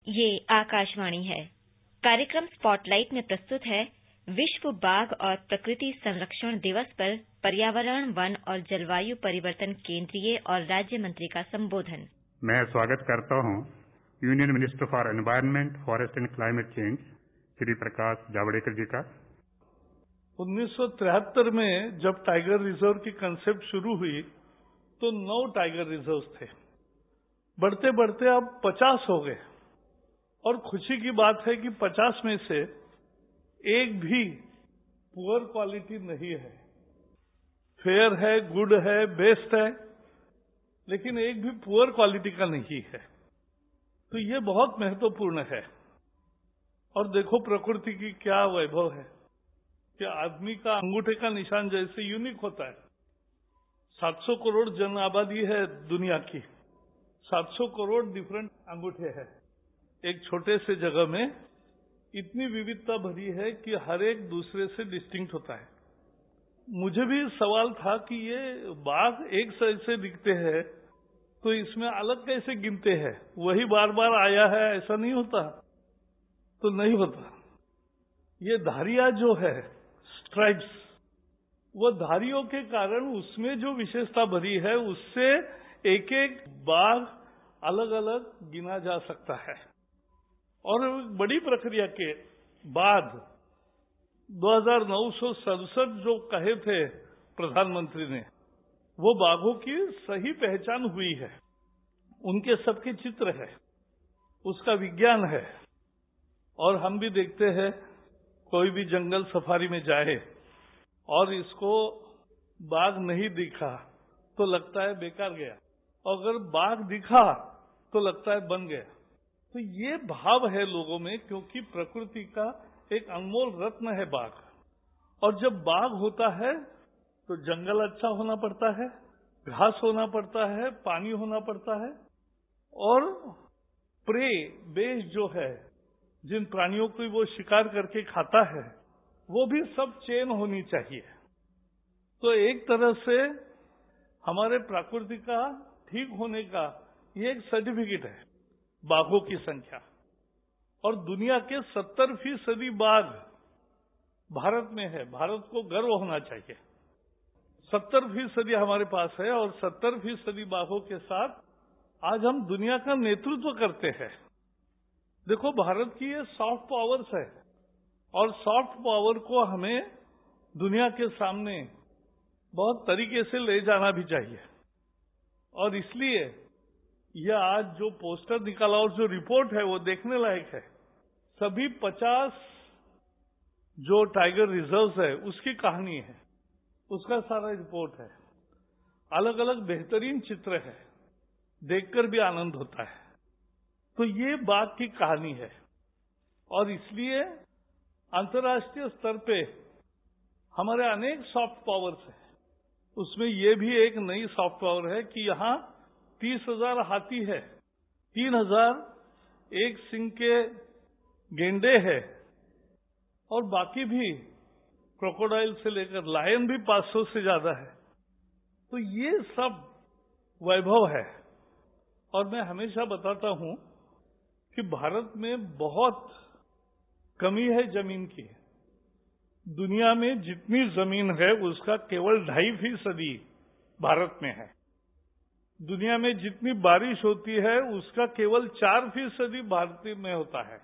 ये आकाशवाणी है। कार्यक्रम स्पॉटलाइट में प्रस्तुत है विश्व बाघ और प्रकृति संरक्षण दिवस पर पर्यावरण, वन और जलवायु परिवर्तन केंद्रीय और राज्य मंत्री का संबोधन। मैं स्वागत करता हूं union minister for environment, forest and climate change Shri Prakash Javadekar ji का। 1973 में जब टाइगर रिजर्व की कंसेप्ट शुरू हुई तो 9 टाइगर रिजर्व थे। बढ़ते बढ़ते अब 50 हो गए और खुशी की बात है कि 50 में से एक भी पुअर क्वालिटी नहीं है। फेयर है, गुड है, बेस्ट है, लेकिन एक भी पुअर क्वालिटी का नहीं है। तो ये बहुत महत्वपूर्ण है। और देखो प्रकृति की क्या वैभव है कि आदमी का अंगूठे का निशान जैसे यूनिक होता है। 700 करोड़ जन आबादी है दुनिया की, 700 करोड़ डिफरेंट अंगूठे हैं। एक छोटे से जगह में इतनी विविधता भरी है कि हर एक दूसरे से डिस्टिंक्ट होता है। मुझे भी सवाल था कि ये बाघ एक से दिखते हैं तो इसमें अलग कैसे गिनते हैं, वही बार बार आया है ऐसा नहीं होता। तो नहीं होता। ये धारियां जो है स्ट्राइप्स, वो धारियों के कारण उसमें जो विशेषता भरी है उससे एक एक बाघ अलग अलग गिना जा सकता है। और बड़ी प्रक्रिया के बाद 2967 जो कहे थे प्रधानमंत्री ने, वो बाघों की सही पहचान हुई है। उनके सबके चित्र है, उसका विज्ञान है। और हम भी देखते हैं, कोई भी जंगल सफारी में जाए और इसको बाघ नहीं दिखा तो लगता है बेकार गया, अगर बाघ दिखा तो लगता है बन गया। तो ये भाव है लोगों में, क्योंकि प्रकृति का एक अनमोल रत्न है बाघ। और जब बाघ होता है तो जंगल अच्छा होना पड़ता है, घास होना पड़ता है, पानी होना पड़ता है, और प्रे बेस जो है, जिन प्राणियों को वो शिकार करके खाता है, वो भी सब चेन होनी चाहिए। तो एक तरह से हमारे प्रकृति का ठीक होने का ये एक सर्टिफिकेट है बाघों की संख्या। और दुनिया के 70% बाघ भारत में है। भारत को गर्व होना चाहिए। 70% हमारे पास है और 70% बाघों के साथ आज हम दुनिया का नेतृत्व करते हैं। देखो, भारत की ये सॉफ्ट पावर्स है और सॉफ्ट पावर को हमें दुनिया के सामने बहुत तरीके से ले जाना भी चाहिए। और इसलिए यह आज जो पोस्टर निकाला और जो रिपोर्ट है वो देखने लायक है। सभी 50 जो टाइगर रिजर्व्स है उसकी कहानी है, उसका सारा रिपोर्ट है। अलग अलग बेहतरीन चित्र है, देखकर भी आनंद होता है। तो ये बाघ की कहानी है। और इसलिए अंतर्राष्ट्रीय स्तर पे हमारे अनेक सॉफ्ट पावर्स हैं। उसमें ये भी एक नई सॉफ्ट पावर है कि यहाँ 30,000 हाथी है, 3,000 एक सिंह के गेंडे है, और बाकी भी क्रोकोडाइल से लेकर लायन भी 500 से ज्यादा है। तो ये सब वैभव है। और मैं हमेशा बताता हूं कि भारत में बहुत कमी है जमीन की। दुनिया में जितनी जमीन है उसका केवल 2.5% भारत में है। दुनिया में जितनी बारिश होती है उसका केवल 4% भारत में होता है।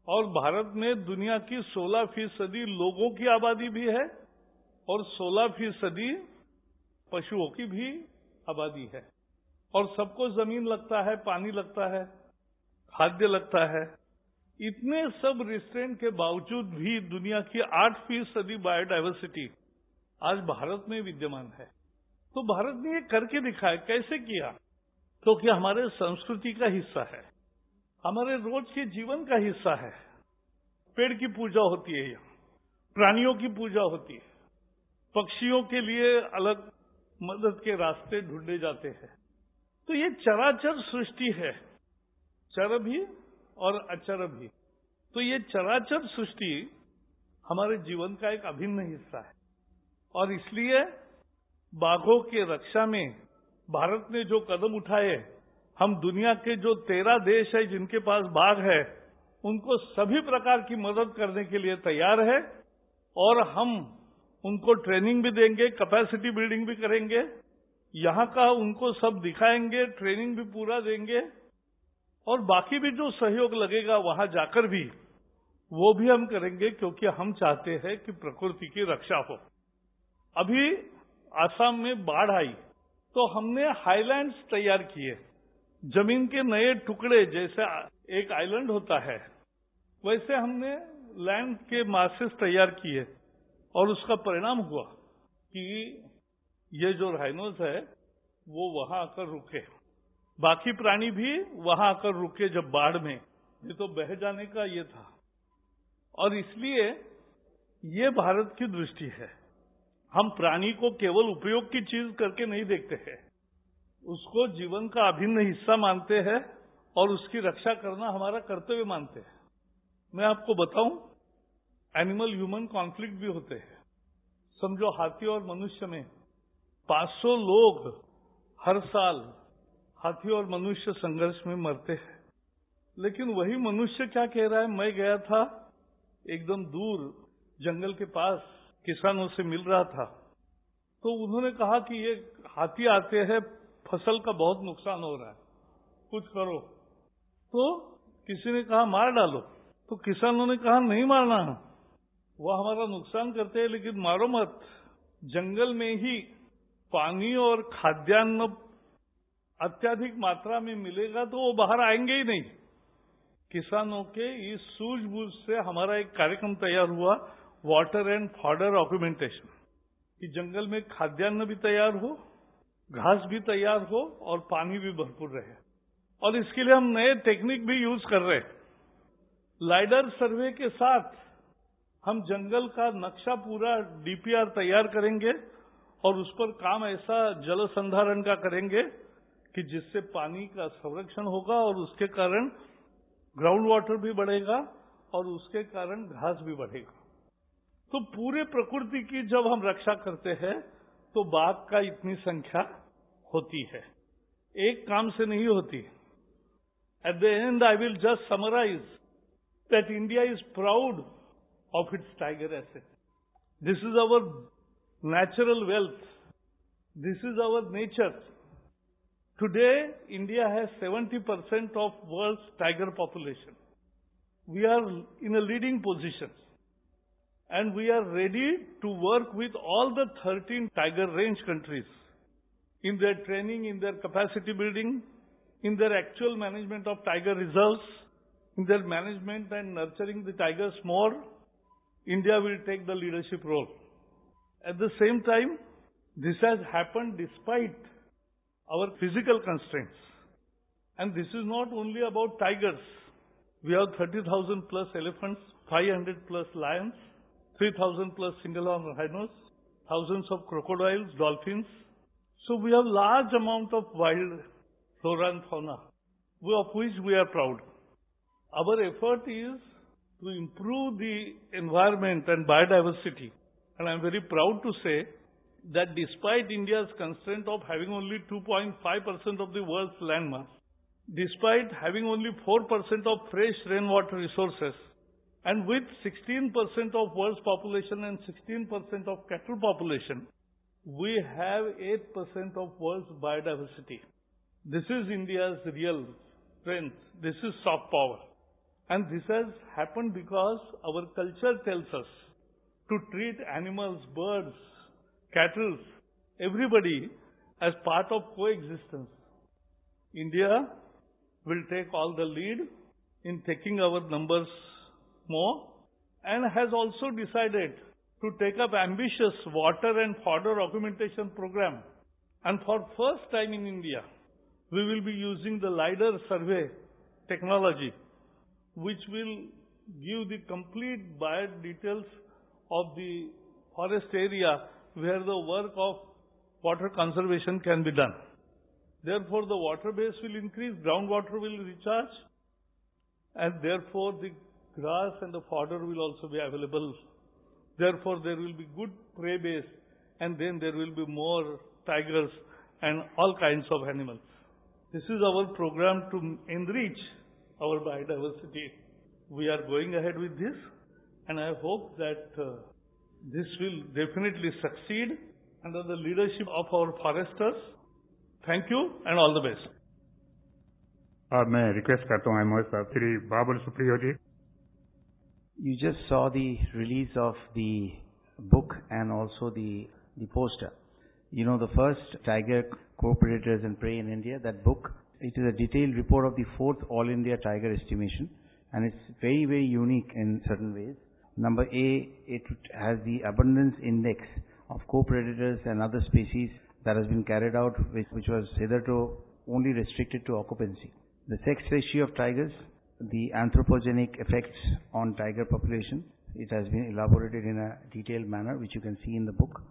और भारत में दुनिया की 16% लोगों की आबादी भी है और 16% पशुओं की भी आबादी है। और सबको जमीन लगता है, पानी लगता है, खाद्य लगता है। इतने सब रिस्ट्रेंट के बावजूद भी दुनिया की 8% बायोडायवर्सिटी आज भारत में विद्यमान है। तो भारत ने ये करके दिखाया। कैसे किया? क्योंकि हमारे संस्कृति का हिस्सा है, हमारे रोज के जीवन का हिस्सा है। पेड़ की पूजा होती है, यहाँ प्राणियों की पूजा होती है, पक्षियों के लिए अलग मदद के रास्ते ढूंढे जाते हैं। तो ये चराचर सृष्टि है, चर भी और अचर भी। तो ये चराचर सृष्टि हमारे जीवन का एक अभिन्न हिस्सा है। और इसलिए बाघों के रक्षा में भारत ने जो कदम उठाए, हम दुनिया के जो 13 देश है जिनके पास बाघ है, उनको सभी प्रकार की मदद करने के लिए तैयार है और हम उनको ट्रेनिंग भी देंगे, कैपेसिटी बिल्डिंग भी करेंगे, यहाँ का उनको सब दिखाएंगे, ट्रेनिंग भी पूरा देंगे और बाकी भी जो सहयोग लगेगा वहां जाकर भी वो भी हम करेंगे, क्योंकि हम चाहते हैं कि प्रकृति की रक्षा हो। अभी आसाम में बाढ़ आई तो हमने हाईलैंड्स तैयार किए, जमीन के नए टुकड़े, जैसे एक आइलैंड होता है वैसे हमने लैंड के मासेस तैयार किए और उसका परिणाम हुआ कि ये जो राइनोस है वो वहां आकर रुके, बाकी प्राणी भी वहां आकर रुके जब बाढ़ में, ये तो बह जाने का ये था। और इसलिए ये भारत की दृष्टि है, हम प्राणी को केवल उपयोग की चीज करके नहीं देखते हैं, उसको जीवन का अभिन्न हिस्सा मानते हैं और उसकी रक्षा करना हमारा कर्तव्य मानते हैं। मैं आपको बताऊं, एनिमल ह्यूमन कॉन्फ्लिक्ट भी होते हैं। समझो हाथी और मनुष्य में 500 लोग हर साल हाथी और मनुष्य संघर्ष में मरते हैं, लेकिन वही मनुष्य क्या कह रहा है। मैं गया था एकदम दूर जंगल के पास, किसानों से मिल रहा था, तो उन्होंने कहा कि ये हाथी आते हैं, फसल का बहुत नुकसान हो रहा है, कुछ करो। तो किसी ने कहा मार डालो, तो किसानों ने कहा नहीं मारना, वो हमारा नुकसान करते हैं लेकिन मारो मत। जंगल में ही पानी और खाद्यान्न अत्यधिक मात्रा में मिलेगा तो वो बाहर आएंगे ही नहीं। किसानों के इस सूझबूझ से हमारा एक कार्यक्रम तैयार हुआ, वाटर एंड फॉडर ऑक्यूमेंटेशन, कि जंगल में खाद्यान्न भी तैयार हो, घास भी तैयार हो और पानी भी भरपूर रहे। और इसके लिए हम नए टेक्निक भी यूज कर रहे हैं। लाइडर सर्वे के साथ हम जंगल का नक्शा पूरा डीपीआर तैयार करेंगे और उस पर काम ऐसा जल संधारण का करेंगे कि जिससे पानी का संरक्षण होगा और उसके कारण ग्राउंड वाटर भी बढ़ेगा और उसके कारण घास भी बढ़ेगा। तो पूरे प्रकृति की जब हम रक्षा करते हैं तो बाघ का इतनी संख्या होती है, एक काम से नहीं होती। At the end I will just summarise that India is proud of its tiger asset. This is our natural wealth. This is our nature. Today, India has 70% of world's tiger population. We are in a leading position. And we are ready to work with all the 13 tiger range countries in their training, in their capacity building, in their actual management of tiger reserves, in their management and nurturing the tigers more. India will take the leadership role. At the same time, this has happened despite our physical constraints. And this is not only about tigers. We have 30,000 plus elephants, 500 plus lions, 3,000 plus single-horn rhinos, thousands of crocodiles, dolphins. So we have large amount of wild flora and fauna, of which we are proud. Our effort is to improve the environment and biodiversity. And I'm very proud to say that despite India's constraint of having only 2.5% of the world's landmass, despite having only 4% of fresh rainwater resources, and with 16% of world's population and 16% of cattle population, we have 8% of world's biodiversity. This is India's real strength. This is soft power. And this has happened because our culture tells us to treat animals, birds, cattle, everybody as part of coexistence. India will take all the lead in taking our numbers more and has also decided to take up ambitious water and fodder augmentation program. And for first time in India, we will be using the LiDAR survey technology, which will give the complete bio details of the forest area where the work of water conservation can be done. Therefore, the water base will increase, groundwater will recharge, and therefore the grass and the fodder will also be available. Therefore, there will be good prey base, and then there will be more tigers and all kinds of animals. This is our program to enrich our biodiversity. We are going ahead with this, and I hope that this will definitely succeed under the leadership of our foresters. Thank you and all the best. अब मैं request करता हूँ MOS साहब श्री बाबुल सुप्रियो जी. You just saw the release of the book and also the poster. You know, the first tiger co-predators and prey in India, that book, it is a detailed report of the 4th All India Tiger Estimation, and it's very, very unique in certain ways. Number A, it has the abundance index of co-predators and other species that has been carried out, which was hitherto only restricted to occupancy. The sex ratio of tigers, the anthropogenic effects on tiger population, it has been elaborated in a detailed manner, which you can see in the book.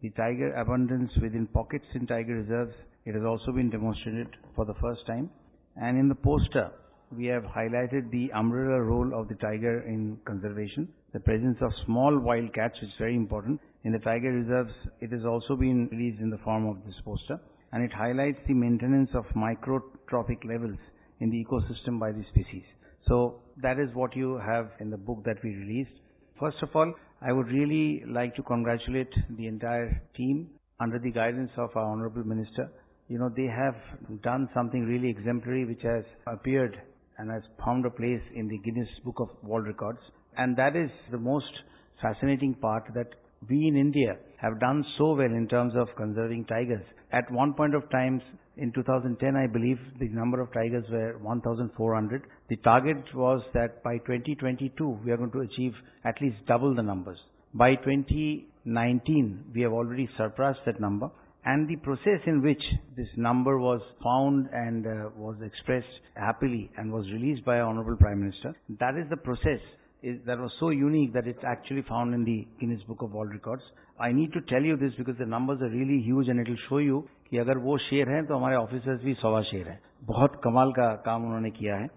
The tiger abundance within pockets in tiger reserves, it has also been demonstrated for the first time. And in the poster, we have highlighted the umbrella role of the tiger in conservation, the presence of small wild cats, which is very important. In the tiger reserves, it has also been released in the form of this poster, and it highlights the maintenance of microtrophic levels in the ecosystem by the species. So that is what you have in the book that we released. First of all, I would really like to congratulate the entire team under the guidance of our Honorable Minister. You know, they have done something really exemplary which has appeared and has found a place in the Guinness Book of World Records. And that is the most fascinating part, that we in India have done so well in terms of conserving tigers. At one point of time, in 2010, I believe, the number of tigers were 1,400. The target was that by 2022, we are going to achieve at least double the numbers. By 2019, we have already surpassed that number. And the process in which this number was found and was expressed happily and was released by our Honorable Prime Minister, that is the process that was so unique that it's actually found in the Guinness Book of World Records. I need to tell you this because the numbers are really huge and it will show you कि अगर वो शेर हैं तो हमारे officers भी 100 शेर हैं. बहुत कमाल का काम उन्होंने किया है.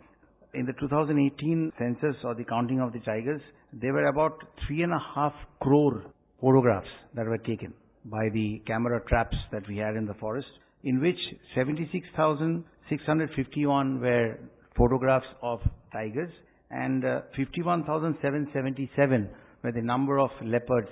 In the 2018 census or the counting of the tigers, there were about 3.5 crore photographs that were taken by the camera traps that we had in the forest, in which 76,651 were photographs of tigers and 51,777 were the number of leopards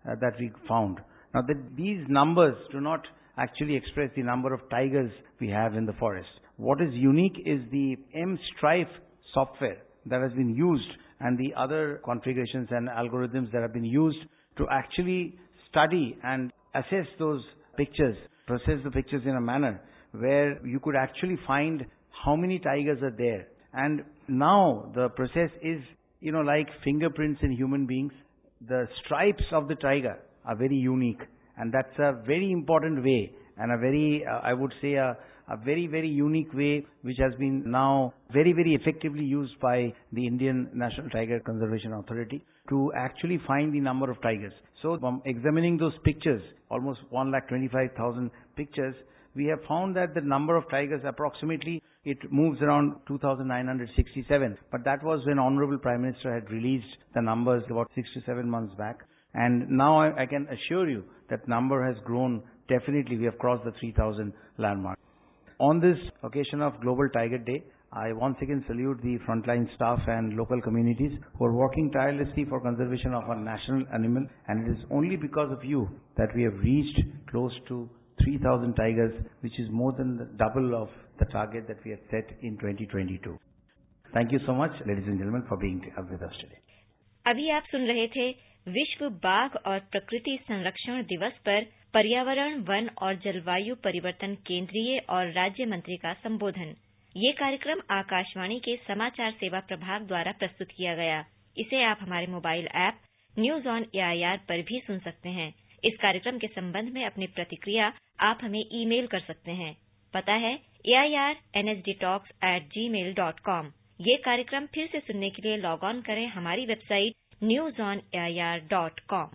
that we found. Now, these numbers do not actually express the number of tigers we have in the forest. What is unique is the M-Strife software that has been used and the other configurations and algorithms that have been used to actually study and assess those pictures, process the pictures in a manner where you could actually find how many tigers are there. And now the process is, you know, like fingerprints in human beings. The stripes of the tiger are very unique, and that's a very important way and a very, I would say, a very, very unique way which has been now very, very effectively used by the Indian National Tiger Conservation Authority to actually find the number of tigers. So from examining those pictures, almost 1,25,000 pictures, we have found that the number of tigers approximately, it moves around 2,967. But that was when Honorable Prime Minister had released the numbers about 6 to 7 months back. And now I can assure you that number has grown. Definitely we have crossed the 3,000 landmark. On this occasion of Global Tiger Day, I once again salute the frontline staff and local communities who are working tirelessly for conservation of our national animal, and it is only because of you that we have reached close to 3,000 tigers, which is more than the double of the target that we had set in 2022. Thank you so much, ladies and gentlemen, for being with us today. अभी आप सुन रहे थे विश्व बाघ और प्रकृति संरक्षण दिवस पर पर्यावरण, वन और जलवायु परिवर्तन केंद्रीय और राज्य मंत्री का संबोधन। ये कार्यक्रम आकाशवाणी के समाचार सेवा प्रभाग द्वारा प्रस्तुत किया गया। इसे आप हमारे mobile app news on AIR पर भी सुन सकते हैं। इस कार्यक्रम के संबंध में अपनी प्रतिक्रिया आप हमें ईमेल कर सकते हैं। पता है AIRNSDtalks@gmail.com। ये कार्यक्रम फिर से सुनने के लिए लॉग ऑन करें हमारी वेबसाइट newsonair.com।